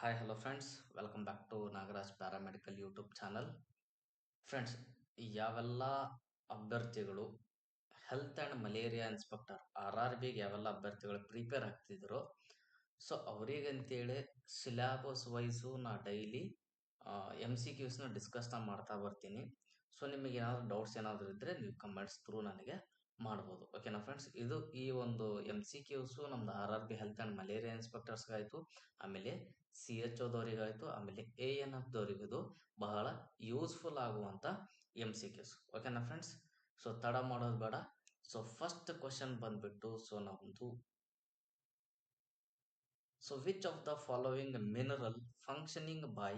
Hi, hello friends. Welcome back to Nagaraj Paramedical YouTube channel. Friends, ಯಾವೆಲ್ಲ ಅಭ್ಯರ್ಥಿಗಳು health and malaria inspector RRBಗೆ ಯಾವೆಲ್ಲ ಅಭ್ಯರ್ಥಿಗಳು prepare ಆಗ್ತಿದ್ರು, so ಅವರಿಗಂತೇಳಿ syllabus wise ನಾ daily MCQsನ ಡಿಸ್ಕಸ್ನ ಮಾಡ್ತಾ ಬರ್ತೀನಿ. ಸೊ ನಿಮಗೆ ಏನಾದರೂ ಡೌಟ್ಸ್ ಏನಾದರೂ ಇದ್ದರೆ ನೀವು ಕಮೆಂಟ್ಸ್ ಥ್ರೂ ನನಗೆ ಮಾಡ್ಬೋದು. ಓಕೆನಾ ಫ್ರೆಂಡ್ಸ್, ಇದು ಈ ಒಂದು MCQಸು ನಮ್ದು RRB ಹೆಲ್ತ್ ಆ್ಯಂಡ್ ಮಲೇರಿಯಾ ಇನ್ಸ್ಪೆಕ್ಟರ್ಸ್ಗಾಯಿತು, ಆಮೇಲೆ CHOದವರಿಗಾಯಿತು, ಆಮೇಲೆ ANFದವರಿಗೂ ಇದು ಬಹಳ ಯೂಸ್ಫುಲ್ ಆಗುವಂಥ MCQs. ಓಕೆನಾ ಫ್ರೆಂಡ್ಸ್, ಸೊ ತಡ ಮಾಡೋದು ಬೇಡ. ಸೊ ಫಸ್ಟ್ ಕ್ವಶನ್ ಬಂದ್ಬಿಟ್ಟು So which of the following mineral functioning by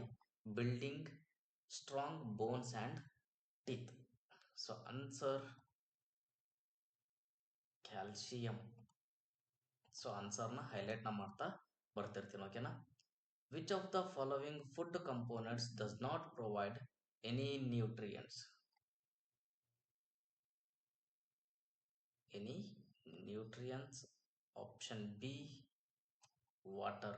building strong bones and teeth? So answer calcium. So ಆನ್ಸರ್ನ ಹೈಲೈಟ್ನ ಮಾಡ್ತಾ ಬರ್ತಿರ್ತೀನಿ. ಓಕೆನಾ. Which of the following food components does not provide any nutrients? Any nutrients? Option B, water.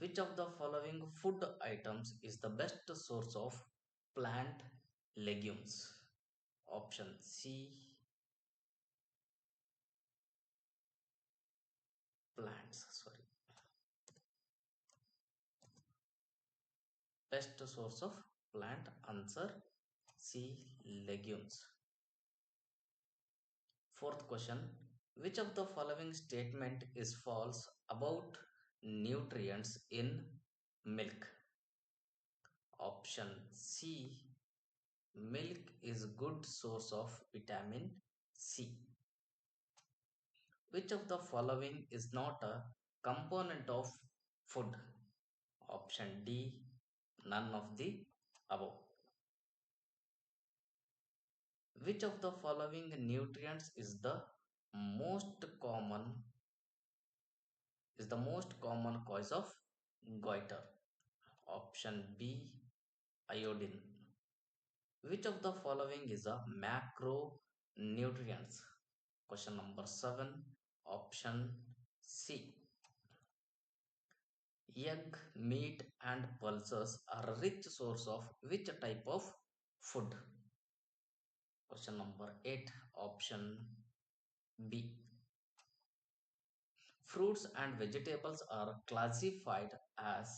Which of the following food items is the best source of plant legumes? Option C, best source of plant, answer C, legumes. Fourth question, which of the following statement is false about nutrients in milk? Option C, milk is good source of vitamin C. Which of the following is not a component of food? Option D, none of the above. Which of the following nutrients is the most common cause of goiter? Option B, iodine. Which of the following is a macronutrients? Question number 7, option C. Egg, meat and pulses are a rich source of which type of food? Question number 8, option B. Fruits and vegetables are classified as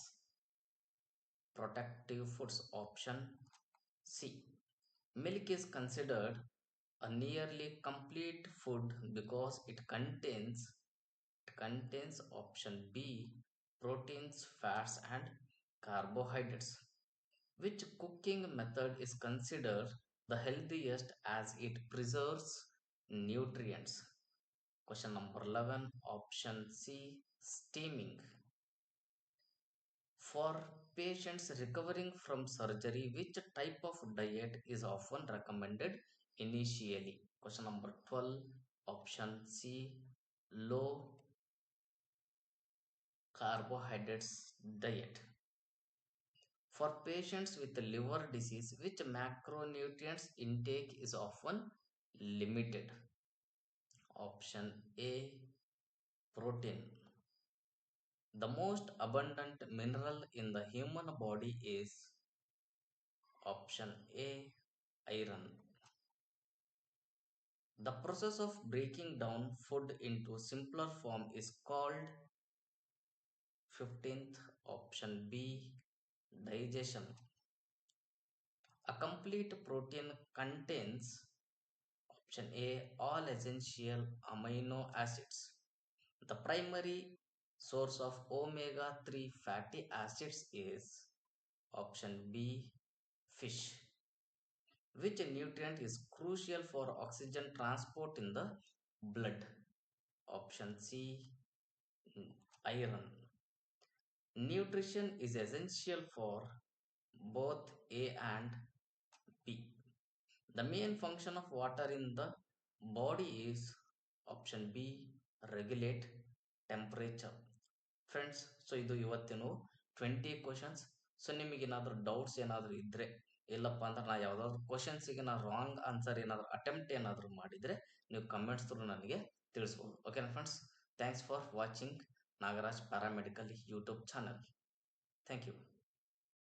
protective foods. Option C. Milk is considered a nearly complete food because it contains option B, proteins, fats and carbohydrates. Which cooking method is considered the healthiest as it preserves nutrients? Question number 11, option C, steaming. For patients recovering from surgery, which type of diet is often recommended initially? Question number 12, option C, low carbohydrates diet. For patients with liver disease, which macronutrients intake is often limited? Option A, protein. The most abundant mineral in the human body is option A, iron. The process of breaking down food into simpler form is called 15th, option B, digestion. A complete protein contains option A, all essential amino acids. The primary source of omega-3 fatty acids is option B, fish. Which nutrient is crucial for oxygen transport in the blood? Option C, iron. Nutrition is essential for both A and B. The main function of water in the body is option B, regulate temperature. Friends, so ಇದು ಇವತ್ತಿನ 20 questions. So ನಿಮಗೇನಾದರೂ doubts ಏನಾದರೂ ಇದ್ದರೆ, ಇಲ್ಲಪ್ಪ ಅಂದ್ರೆ ನಾ ಯಾವುದಾದ್ರು ಕ್ವಶನ್ಸಿಗೆ ನಾ ರಾಂಗ್ ಆನ್ಸರ್ ಏನಾದರೂ ಅಟೆಂಪ್ಟ್ ಏನಾದರೂ ಮಾಡಿದರೆ ನೀವು ಕಮೆಂಟ್ಸ್ ಥ್ರೂ ನನಗೆ ತಿಳಿಸ್ಬೋದು. ಓಕೆನಾ friends, thanks for watching Nagaraj paramedical YouTube channel. Thank you.